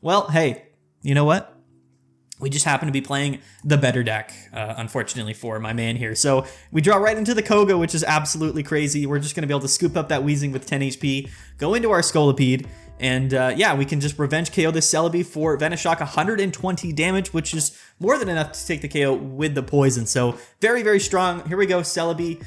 Well, hey, you know what? We just happen to be playing the better deck, unfortunately for my man here. So we draw right into the Koga, which is absolutely crazy. We're just going to be able to scoop up that Weezing with 10 HP, go into our Scolipede, and yeah, we can just revenge KO this Celebi for Venoshock, 120 damage, which is more than enough to take the KO with the poison. So very, very strong. Here we go, Celebi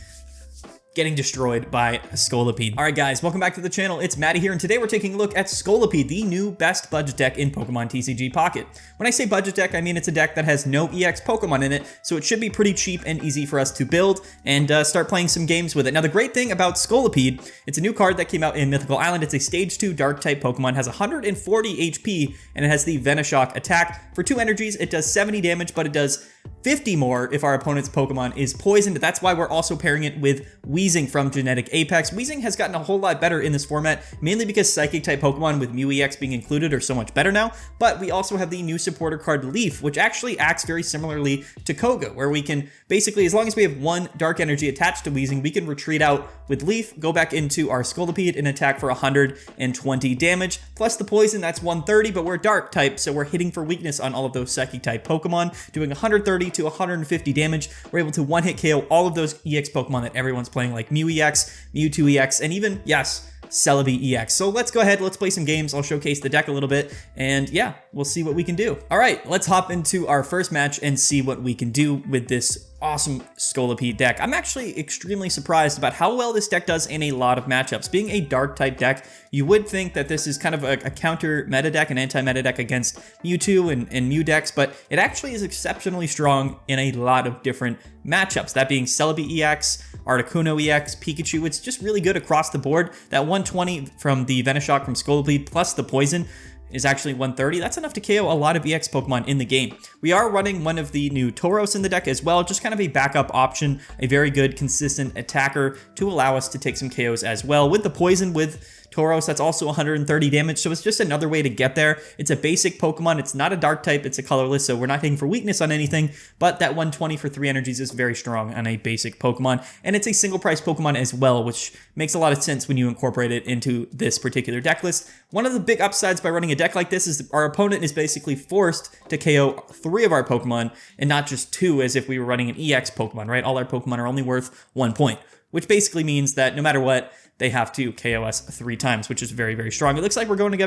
getting destroyed by Scolipede. All right, guys, welcome back to the channel. It's Matty here, and today we're taking a look at Scolipede, the new best budget deck in Pokemon TCG Pocket. When I say budget deck, I mean it's a deck that has no EX Pokemon in it, so it should be pretty cheap and easy for us to build and start playing some games with it. Now, the great thing about Scolipede, it's a new card that came out in Mythical Island. It's a Stage 2 Dark-type Pokemon, has 140 HP, and it has the Venoshock attack. For 2 energies, it does 70 damage, but it does 50 more if our opponent's Pokemon is poisoned. That's why we're also pairing it with Weezing from Genetic Apex. Weezing has gotten a whole lot better in this format, mainly because Psychic-type Pokemon with Mew EX being included are so much better now, but we also have the new supporter card Leaf, which actually acts very similarly to Koga, where we can basically, as long as we have 1 Dark Energy attached to Weezing, we can retreat out with Leaf, go back into our Scolipede, and attack for 120 damage, plus the poison, that's 130, but we're Dark-type, so we're hitting for weakness on all of those Psychic-type Pokemon, doing 130 to 150 damage. We're able to one-hit KO all of those EX Pokemon that everyone's playing, like Mew EX, Mewtwo EX, and even, yes, Celebi EX. So let's go ahead, let's play some games. I'll showcase the deck a little bit, and yeah, we'll see what we can do. All right, let's hop into our first match and see what we can do with this awesome Scolipede deck. I'm actually extremely surprised about how well this deck does in a lot of matchups. Being a dark type deck, you would think that this is kind of a counter meta deck, an anti-meta deck against Mewtwo and Mew decks, but it actually is exceptionally strong in a lot of different matchups. That being Celebi EX, Articuno EX, Pikachu. It's just really good across the board. That 120 from the Venoshock from Scolipede plus the poison is actually 130. That's enough to KO a lot of EX Pokemon in the game. We are running one of the new Tauros in the deck as well, just kind of a backup option, a very good, consistent attacker to allow us to take some KOs as well. With the poison with Tauros, that's also 130 damage, so it's just another way to get there. It's a basic Pokemon. It's not a dark type, it's a colorless, so we're not hitting for weakness on anything, but that 120 for 3 energies is very strong on a basic Pokemon, and it's a single price Pokemon as well, which makes a lot of sense when you incorporate it into this particular deck list. One of the big upsides by running a deck like this is our opponent is basically forced to KO 3 of our Pokemon and not just 2 as if we were running an EX Pokemon, right? All our Pokemon are only worth 1 point, which basically means that no matter what, they have to KO us 3 times, which is very, very strong. It looks like we're going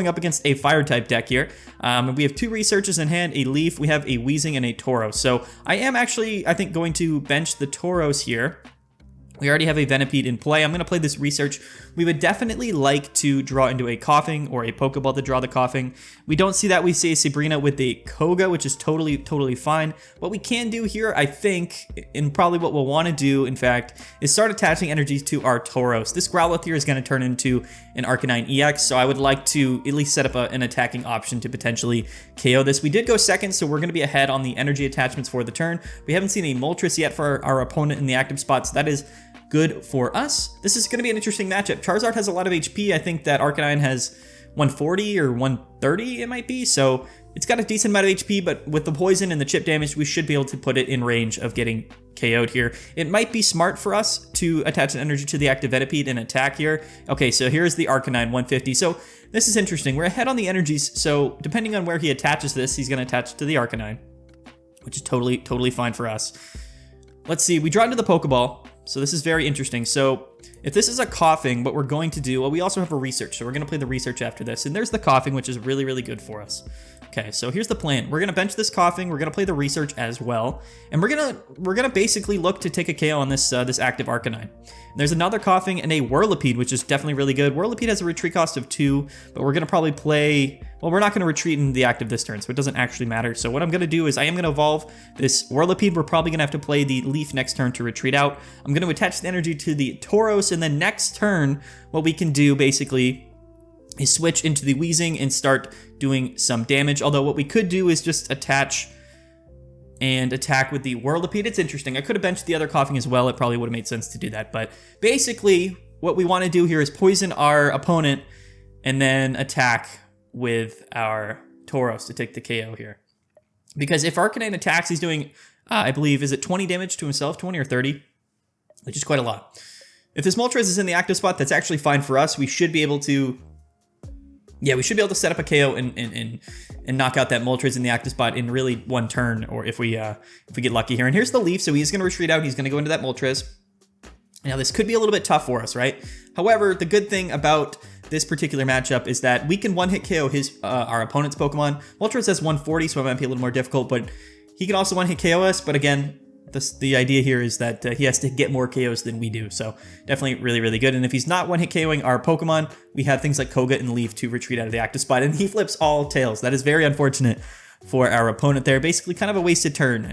up against a Fire-type deck here. We have 2 Researches in hand, a Leaf, we have a Weezing, and a Tauros. So I am actually, I think, going to bench the Tauros here. We already have a Venipede in play. I'm going to play this Research. We would definitely like to draw into a Coughing or a Pokeball to draw the Coughing. We don't see that. We see a Sabrina with the Koga, which is totally fine. What we can do here, I think, and probably what we'll want to do, in fact, is start attaching energies to our Tauros. This Growlithe here is going to turn into an Arcanine EX, so I would like to at least set up an attacking option to potentially KO this. We did go second, so we're going to be ahead on the energy attachments for the turn. We haven't seen a Moltres yet for our opponent in the active spot, so that is good for us. This is going to be an interesting matchup. Charizard has a lot of HP. I think that Arcanine has 140 or 130 it might be, so it's got a decent amount of HP, but with the poison and the chip damage, we should be able to put it in range of getting KO'd here. It might be smart for us to attach an energy to the active Venipede and attack here. Okay, so here's the Arcanine, 150. So this is interesting. We're ahead on the energies, so depending on where he attaches this, he's going to attach to the Arcanine, which is totally fine for us. Let's see, we draw into the Pokeball. So this is very interesting. So if this is a Coughing, what we're going to do, well, we also have a Research. So we're going to play the Research after this. And there's the Coughing, which is really good for us. Okay, so here's the plan. We're going to bench this Coughing. We're going to play the Research as well. And we're going to basically look to take a KO on this this active Arcanine. And there's another Coughing and a Whirlipede, which is definitely really good. Whirlipede has a retreat cost of 2, but we're going to probably play... Well, we're not going to retreat in the active this turn, so it doesn't actually matter. So what I'm going to do is I am going to evolve this Whirlipede. We're probably going to have to play the Leaf next turn to retreat out. I'm going to attach the energy to the Tauros, and then next turn, what we can do basically is switch into the Weezing and start doing some damage. Although what we could do is just attach and attack with the Whirlipede. It's interesting. I could have benched the other Coughing as well. It probably would have made sense to do that. But basically, what we want to do here is poison our opponent and then attack with our Tauros to take the KO here. Because if Arcanine attacks, he's doing, I believe, is it 20 damage to himself? 20 or 30? Which is quite a lot. If this Moltres is in the active spot, that's actually fine for us. We should be able to yeah, we should be able to set up a KO and knock out that Moltres in the active spot in really one turn, or if we get lucky here. And here's the Leaf, so he's going to retreat out. He's going to go into that Moltres. Now, this could be a little bit tough for us, right? However, the good thing about this particular matchup is that we can one-hit KO our opponent's Pokemon. Moltres has 140, so it might be a little more difficult, but he can also one-hit KO us. But again, the idea here is that he has to get more KOs than we do, so definitely really, really good. And if he's not one-hit KOing our Pokemon, we have things like Koga and Leaf to retreat out of the active spot, and he flips all tails. That is very unfortunate for our opponent there. Basically kind of a wasted turn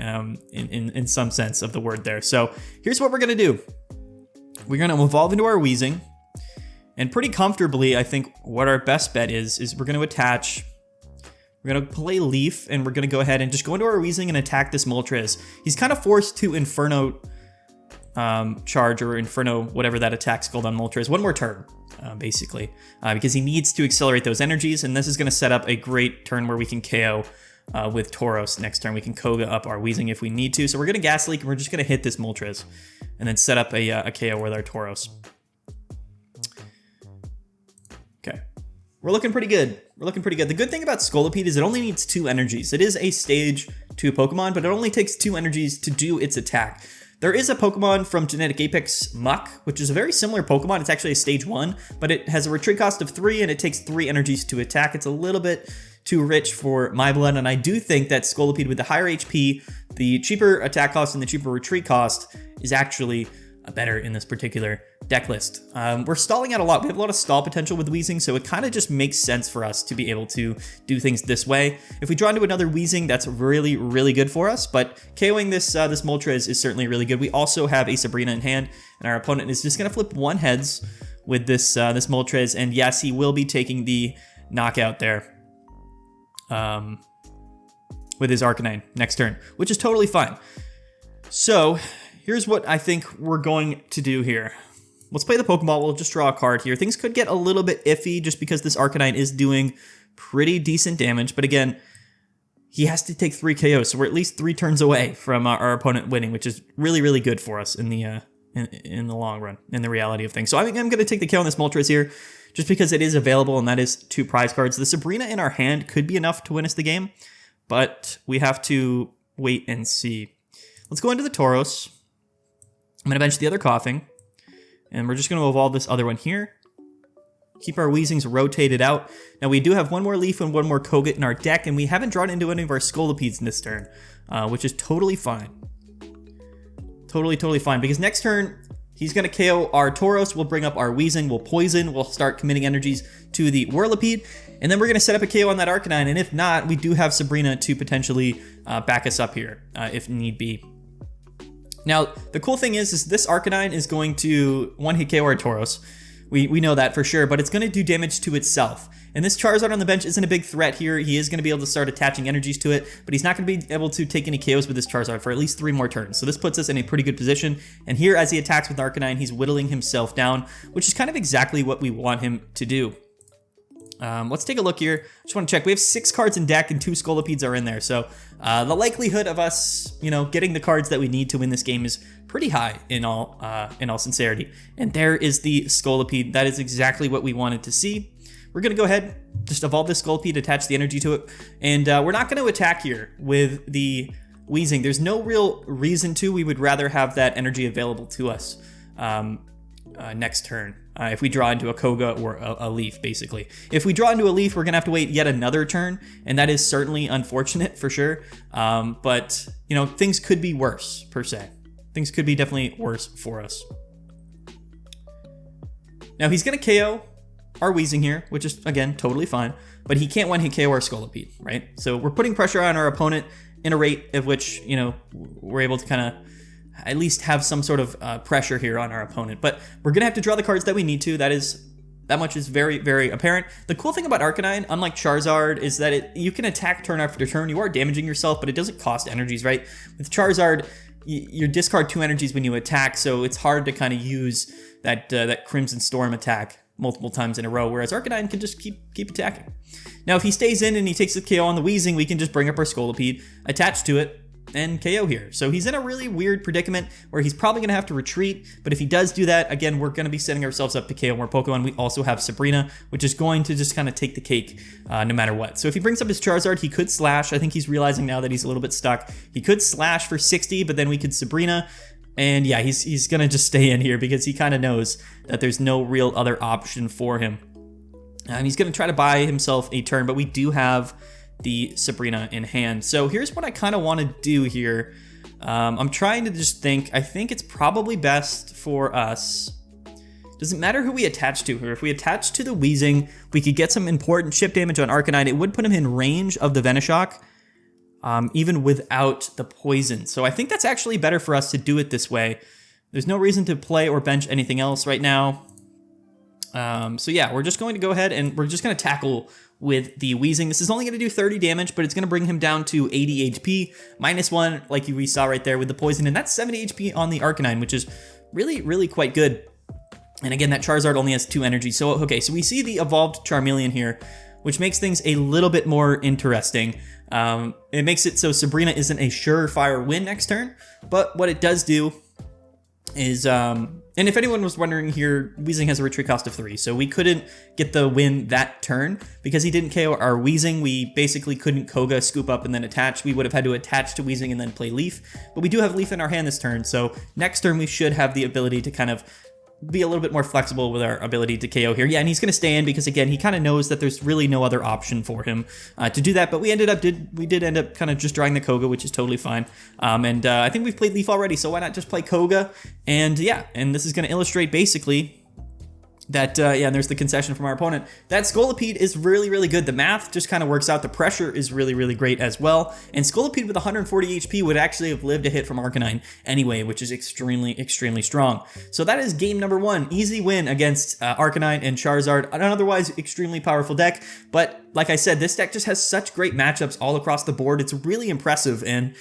in some sense of the word there. So here's what we're going to do. We're going to evolve into our Weezing, and pretty comfortably, I think what our best bet is we're going to attach... We're going to play Leaf, and we're going to go ahead and just go into our Weezing and attack this Moltres. He's kind of forced to Inferno charge, or Inferno, whatever that attack's called on Moltres, one more turn, basically, because he needs to accelerate those energies, and this is going to set up a great turn where we can KO with Tauros next turn. We can Koga up our Weezing if we need to, so we're going to Gas Leak, and we're just going to hit this Moltres, and then set up a KO with our Tauros. Okay. We're looking pretty good. We're looking pretty good. The good thing about Scolipede is it only needs 2 energies. It is a stage 2 Pokemon, but it only takes 2 energies to do its attack. There is a Pokemon from Genetic Apex, Muck, which is a very similar Pokemon. It's actually a stage 1, but it has a retreat cost of 3, and it takes 3 energies to attack. It's a little bit too rich for my blood, and I do think that Scolipede with the higher HP, the cheaper attack cost, and the cheaper retreat cost is actually better in this particular deck list. We're stalling out a lot. We have a lot of stall potential with Weezing, so it kind of just makes sense for us to be able to do things this way. If we draw into another Weezing, that's really, really good for us, but KOing this Moltres is certainly really good. We also have a Sabrina in hand, and our opponent is just going to flip 1 heads with this Moltres, and yes, he will be taking the knockout there with his Arcanine next turn, which is totally fine. So here's what I think we're going to do here. Let's play the Pokeball. We'll just draw a card here. Things could get a little bit iffy just because this Arcanine is doing pretty decent damage. But again, he has to take 3 KOs, so we're at least 3 turns away from our opponent winning, which is really, really good for us in the long run, in the reality of things. So I'm going to take the KO on this Moltres here just because it is available, and that is 2 prize cards. The Sabrina in our hand could be enough to win us the game, but we have to wait and see. Let's go into the Tauros. I'm going to bench the other Coughing, and we're just going to evolve this other one here. Keep our Weezings rotated out. Now, we do have 1 more Leaf and 1 more Koga in our deck, and we haven't drawn into any of our Scolipedes in this turn, which is totally fine. Totally fine, because next turn, he's going to KO our Tauros, we'll bring up our Weezing, we'll Poison, we'll start committing energies to the Whirlipede, and then we're going to set up a KO on that Arcanine, and if not, we do have Sabrina to potentially back us up here, if need be. Now, the cool thing is this Arcanine is going to one-hit KO our Tauros. We know that for sure, but it's going to do damage to itself. And this Charizard on the bench isn't a big threat here. He is going to be able to start attaching energies to it, but he's not going to be able to take any KOs with this Charizard for at least 3 more turns. So this puts us in a pretty good position. And here, as he attacks with Arcanine, he's whittling himself down, which is kind of exactly what we want him to do. Let's take a look here. Just want to check. We have 6 cards in deck and 2 Scolipedes are in there. So the likelihood of us, getting the cards that we need to win this game is pretty high in all sincerity. And there is the Scolipede. That is exactly what we wanted to see. We're going to go ahead, just evolve this Scolipede, attach the energy to it. And we're not going to attack here with the Weezing. There's no real reason to. We would rather have that energy available to us next turn. If we draw into a Koga or a Leaf, basically. If we draw into a Leaf, we're going to have to wait yet another turn, and that is certainly unfortunate for sure. But, things could be worse, per se. Things could be definitely worse for us. Now, he's going to KO our Weezing here, which is, again, totally fine, but he can't one-hit KO our Scolipede, right? So we're putting pressure on our opponent in a rate of which, we're able to kind of at least have some sort of pressure here on our opponent. But we're going to have to draw the cards that we need to. That much is very, very apparent. The cool thing about Arcanine, unlike Charizard, is that you can attack turn after turn. You are damaging yourself, but it doesn't cost energies, right? With Charizard, you discard 2 energies when you attack, so it's hard to kind of use that Crimson Storm attack multiple times in a row, whereas Arcanine can just keep attacking. Now, if he stays in and he takes the KO on the Weezing, we can just bring up our Scolipede, attach to it, and KO here. So he's in a really weird predicament where he's probably going to have to retreat, but if he does do that, again, we're going to be setting ourselves up to KO more Pokemon. We also have Sabrina, which is going to just kind of take the cake no matter what. So if he brings up his Charizard, he could Slash. I think he's realizing now that he's a little bit stuck. He could Slash for 60, but then we could Sabrina. And yeah, he's going to just stay in here because he kind of knows that there's no real other option for him. He's going to try to buy himself a turn, but we do have the Sabrina in hand. So here's what I kind of want to do here. I'm trying to just think. I think it's probably best for us. Doesn't matter who we attach to here. If we attach to the Weezing, we could get some important chip damage on Arcanine. It would put him in range of the Venoshock, even without the poison. So I think that's actually better for us to do it this way. There's no reason to play or bench anything else right now. So yeah, we're just going to go ahead and we're just going to tackle with the Weezing. This is only going to do 30 damage, but it's going to bring him down to 80 HP, -1, like we saw right there with the poison, and that's 70 HP on the Arcanine, which is really, really quite good. And again, that Charizard only has 2 energy. So, okay, so we see the evolved Charmeleon here, which makes things a little bit more interesting. It makes it so Sabrina isn't a surefire win next turn, but what it does do is, and if anyone was wondering here, Weezing has a retreat cost of 3, so we couldn't get the win that turn because he didn't KO our Weezing. We basically couldn't Koga, scoop up, and then attach. We would have had to attach to Weezing and then play Leaf, but we do have Leaf in our hand this turn, so next turn we should have the ability to kind of be a little bit more flexible with our ability to KO here. Yeah, and he's going to stay in because, again, he kind of knows that there's really no other option for him to do that, but we did end up kind of just drawing the Koga, which is totally fine. And I think we've played Leaf already, so why not just play Koga? And yeah, and this is going to illustrate basically that, yeah, and there's the concession from our opponent. That Scolipede is really, really good. The math just kind of works out. The pressure is really, really great as well. And Scolipede with 140 HP would actually have lived a hit from Arcanine anyway, which is extremely, extremely strong. So that is game number 1. Easy win against Arcanine and Charizard, an otherwise extremely powerful deck. But like I said, this deck just has such great matchups all across the board. It's really impressive, and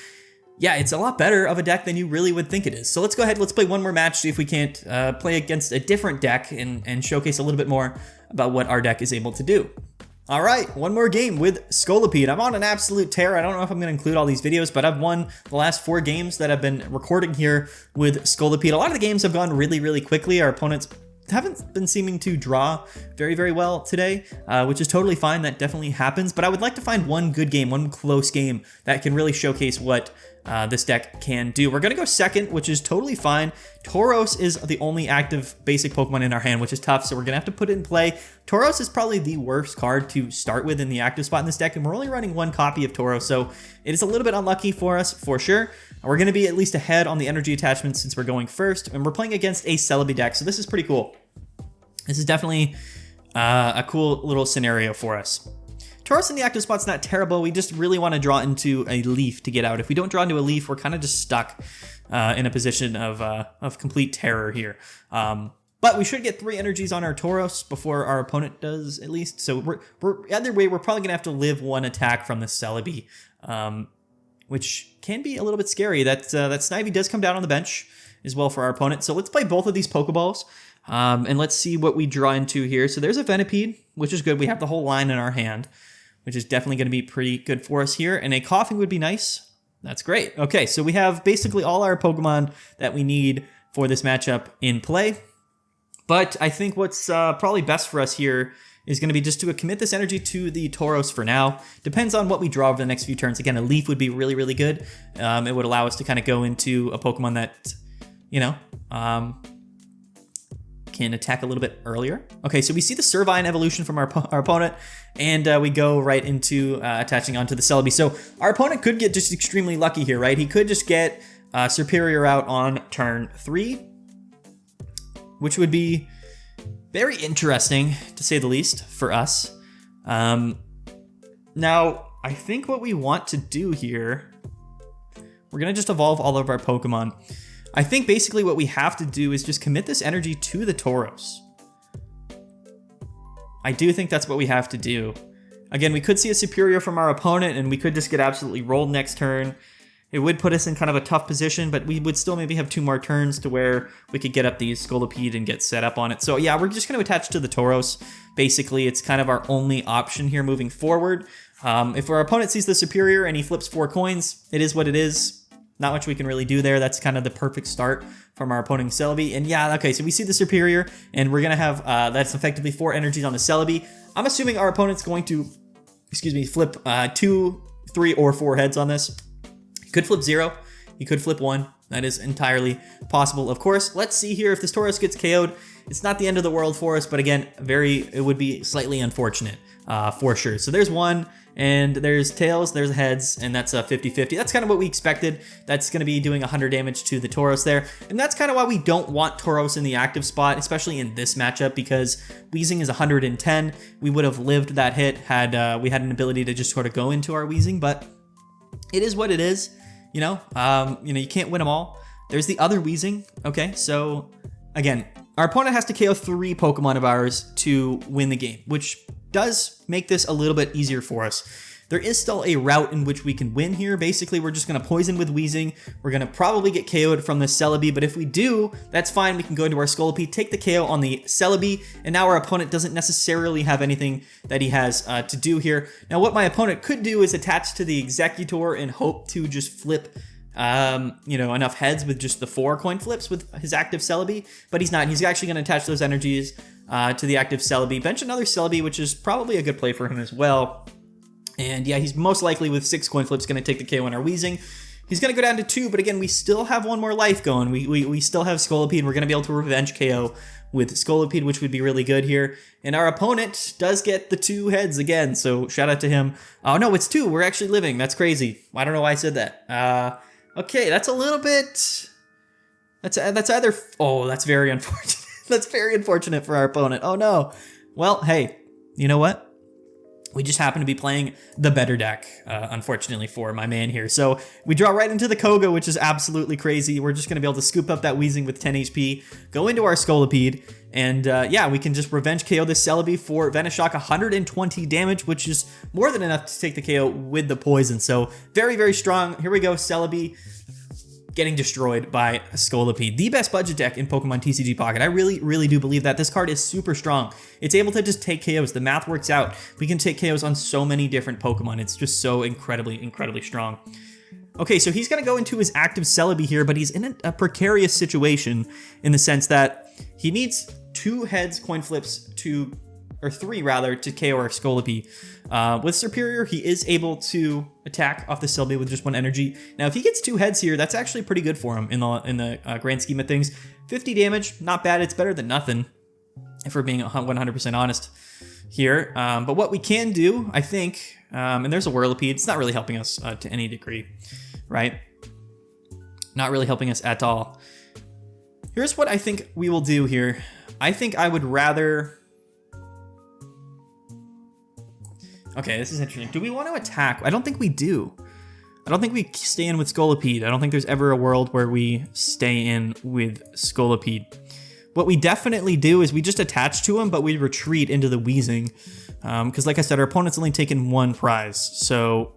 yeah, it's a lot better of a deck than you really would think it is. So let's go ahead, let's play one more match, see if we can't play against a different deck and showcase a little bit more about what our deck is able to do. All right, one more game with Scolipede. I'm on an absolute tear. I don't know if I'm going to include all these videos, but I've won the last 4 games that I've been recording here with Scolipede. A lot of the games have gone really, really quickly. Our opponents haven't been seeming to draw very, very well today, which is totally fine. That definitely happens, but I would like to find one good game, one close game that can really showcase what this deck can do. We're going to go second, which is totally fine. Tauros is the only active basic Pokemon in our hand, which is tough, so we're going to have to put it in play. Tauros is probably the worst card to start with in the active spot in this deck, and we're only running 1 copy of Tauros, so it is a little bit unlucky for us, for sure. We're going to be at least ahead on the energy attachments since we're going first, and we're playing against a Celebi deck, so this is pretty cool. This is definitely a cool little scenario for us. Tauros in the active spot's not terrible. We just really want to draw into a Leaf to get out. If we don't draw into a Leaf, we're kind of just stuck in a position of complete terror here. But we should get 3 energies on our Tauros before our opponent does, at least. So we're either way, we're probably gonna have to live 1 attack from the Celebi, which can be a little bit scary. That Snivy does come down on the bench as well for our opponent. So let's play both of these Pokeballs. And let's see what we draw into here. So there's a Venipede, which is good. We have the whole line in our hand, which is definitely going to be pretty good for us here. And a Coughing would be nice. That's great. Okay, so we have basically all our Pokemon that we need for this matchup in play. But I think what's probably best for us here is going to be just to commit this energy to the Tauros for now. Depends on what we draw over the next few turns. Again, a Leaf would be really, really good. It would allow us to kind of go into a Pokemon that, you know, can attack a little bit earlier. Okay, so we see the Servine evolution from our opponent, and we go right into attaching onto the Celebi. So our opponent could get just extremely lucky here, right? He could just get Superior out on turn 3, which would be very interesting, to say the least, for us. Now, I think what we want to do here, we're going to just evolve all of our Pokemon. I think basically what we have to do is just commit this energy to the Tauros. I do think that's what we have to do. Again, we could see a Superior from our opponent, and we could just get absolutely rolled next turn. It would put us in kind of a tough position, but we would still maybe have 2 more turns to where we could get up the Scolipede and get set up on it. So yeah, we're just going to attach to the Tauros. Basically, it's kind of our only option here moving forward. If our opponent sees the Superior and he flips 4 coins, it is what it is. not much we can really do there. That's kind of the perfect start from our opponent Celebi. And yeah, okay, so we see the Superior, and we're going to have, that's effectively 4 energies on the Celebi. I'm assuming our opponent's going to, flip 2, 3, or 4 heads on this. He could flip 0. He could flip 1. That is entirely possible, of course. Let's see here if this Tauros gets KO'd. It's not the end of the world for us, but again, it would be slightly unfortunate for sure. So there's 1, and there's tails, there's heads, and that's a 50-50. That's kind of what we expected. That's going to be doing 100 damage to the Tauros there, and that's kind of why we don't want Tauros in the active spot, especially in this matchup, because Weezing is 110. We would have lived that hit had we had an ability to just sort of go into our Weezing, but it is what it is. You know, you can't win them all. There's the other Weezing. Okay, so again, our opponent has to KO 3 Pokemon of ours to win the game, which does make this a little bit easier for us. There is still a route in which we can win here. Basically, we're just going to poison with Weezing. We're going to probably get KO'd from the Celebi, but if we do, that's fine. We can go into our Scolipede, take the KO on the Celebi, and now our opponent doesn't necessarily have anything that he has to do here. Now, what my opponent could do is attach to the Executor and hope to just flip enough heads with just the 4 coin flips with his active Celebi, but he's not. He's actually going to attach those energies to the active Celebi, bench another Celebi, which is probably a good play for him as well. And yeah, he's most likely with 6 coin flips going to take the KO on our Weezing. He's going to go down to 2, but again, we still have 1 more life going. We still have Scolipede. We're going to be able to revenge KO with Scolipede, which would be really good here. And our opponent does get the 2 heads again, so shout out to him. Oh no, it's 2. We're actually living. That's crazy. I don't know why I said that. Okay, that's a little bit... That's either... Oh, that's very unfortunate. That's very unfortunate for our opponent. Oh no. Well, hey, you know what? We just happen to be playing the better deck, unfortunately for my man here. So we draw right into the Koga, which is absolutely crazy. We're just going to be able to scoop up that Weezing with 10 HP, go into our Scolipede, and yeah, we can just revenge KO this Celebi for Venoshock 120 damage, which is more than enough to take the KO with the poison. So very, very strong. Here we go, Celebi getting destroyed by Scolipede. The best budget deck in Pokemon TCG Pocket. I really, really do believe that. This card is super strong. It's able to just take KOs. The math works out. We can take KOs on so many different Pokemon. It's just so incredibly, incredibly strong. Okay, so he's going to go into his active Celebi here, but he's in a precarious situation in the sense that he needs 2 heads coin flips to... or 3 rather, to KO our Scolipede. With Superior, he is able to attack off the Celebi with just 1 energy. Now, if he gets 2 heads here, that's actually pretty good for him in the grand scheme of things. 50 damage, not bad. It's better than nothing, if we're being 100% honest here. But what we can do, I think, and there's a Whirlipede. It's not really helping us to any degree, right? Not really helping us at all. Here's what I think we will do here. I think I would rather... Okay, this is interesting. Do we want to attack? I don't think we do. I don't think we stay in with Scolipede. I don't think there's ever a world where we stay in with Scolipede. What we definitely do is we just attach to him, but we retreat into the Weezing. Because like I said, our opponent's only taken 1 prize. So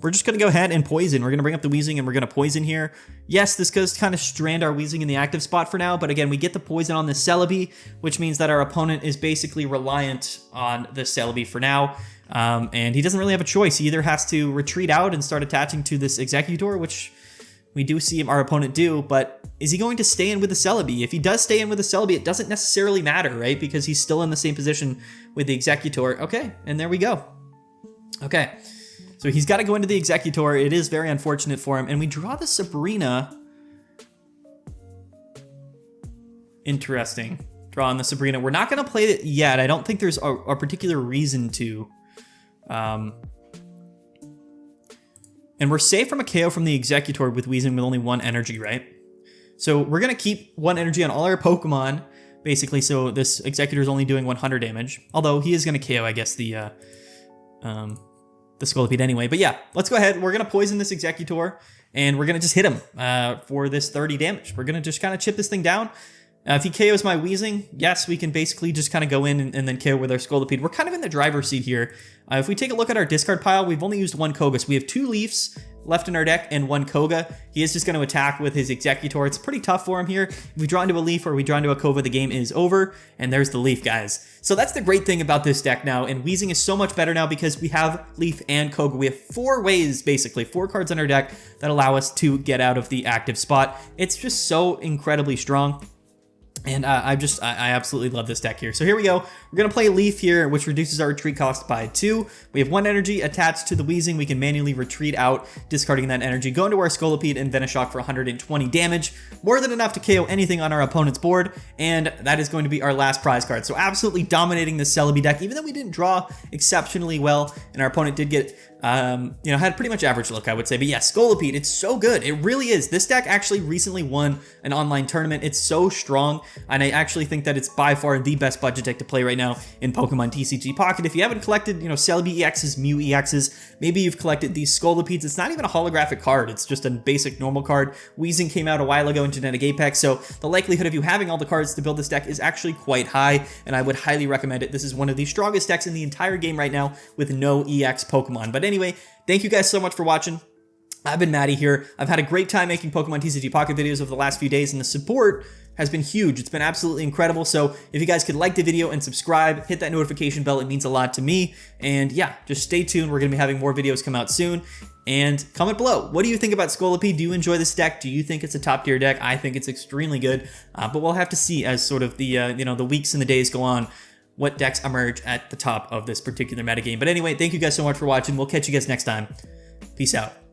we're just going to go ahead and poison. We're going to bring up the Weezing and we're going to poison here. Yes, this does kind of strand our Weezing in the active spot for now, but again, we get the poison on the Celebi, which means that our opponent is basically reliant on the Celebi for now. And he doesn't really have a choice. He either has to retreat out and start attaching to this Executor, which we do see our opponent do, but is he going to stay in with the Celebi? If he does stay in with the Celebi, it doesn't necessarily matter, right? Because he's still in the same position with the Executor. Okay, and there we go. Okay, so he's got to go into the Executor. It is very unfortunate for him. And we draw the Sabrina. Interesting. Draw on the Sabrina. We're not going to play it yet. I don't think there's a particular reason to. And we're safe from a KO from the Executor with Weezing with only 1 energy, right? So we're going to keep 1 energy on all our Pokemon, basically, so this Executor is only doing 100 damage. Although he is going to KO, I guess, the Scolipede anyway. But yeah, let's go ahead. We're going to poison this Executor, and we're going to just hit him for this 30 damage. We're going to just kind of chip this thing down. If he KOs my Weezing, yes, we can basically just kind of go in and then KO with our Scolipede. We're kind of in the driver's seat here. If we take a look at our discard pile, we've only used 1 Koga. So we have 2 Leafs, left in our deck and 1 Koga. He is just going to attack with his Executor. It's pretty tough for him here. If we draw into a Leaf or we draw into a Koga, the game is over. And there's the Leaf, guys. So that's the great thing about this deck now. And Weezing is so much better now because we have Leaf and Koga. We have 4 ways, basically, 4 cards on our deck that allow us to get out of the active spot. It's just so incredibly strong. And I absolutely love this deck here. So here we go. We're going to play Leaf here, which reduces our retreat cost by 2. We have 1 energy attached to the Weezing. We can manually retreat out, discarding that energy, go into our Scolipede, and Venoshock for 120 damage. More than enough to KO anything on our opponent's board. And that is going to be our last prize card. So absolutely dominating this Celebi deck, even though we didn't draw exceptionally well. And our opponent did get, had pretty much average luck, I would say. But yeah, Scolipede, it's so good. It really is. This deck actually recently won an online tournament. It's so strong. And I actually think that it's by far the best budget deck to play right now in Pokemon TCG Pocket. If you haven't collected, Celebi EXs, Mew EXs, maybe you've collected these Scolipedes. It's not even a holographic card. It's just a basic normal card. Weezing came out a while ago in Genetic Apex, so the likelihood of you having all the cards to build this deck is actually quite high, and I would highly recommend it. This is one of the strongest decks in the entire game right now with no EX Pokemon. But anyway, thank you guys so much for watching. I've been Maddie here. I've had a great time making Pokemon TCG Pocket videos over the last few days, and the support has been huge. It's been absolutely incredible. So if you guys could like the video and subscribe, hit that notification bell, it means a lot to me. And yeah, just stay tuned. We're going to be having more videos come out soon. And comment below, what do you think about Scolipede? Do you enjoy this deck? Do you think it's a top tier deck? I think it's extremely good, but we'll have to see as sort of the the weeks and the days go on, what decks emerge at the top of this particular metagame. But anyway, thank you guys so much for watching. We'll catch you guys next time. Peace out.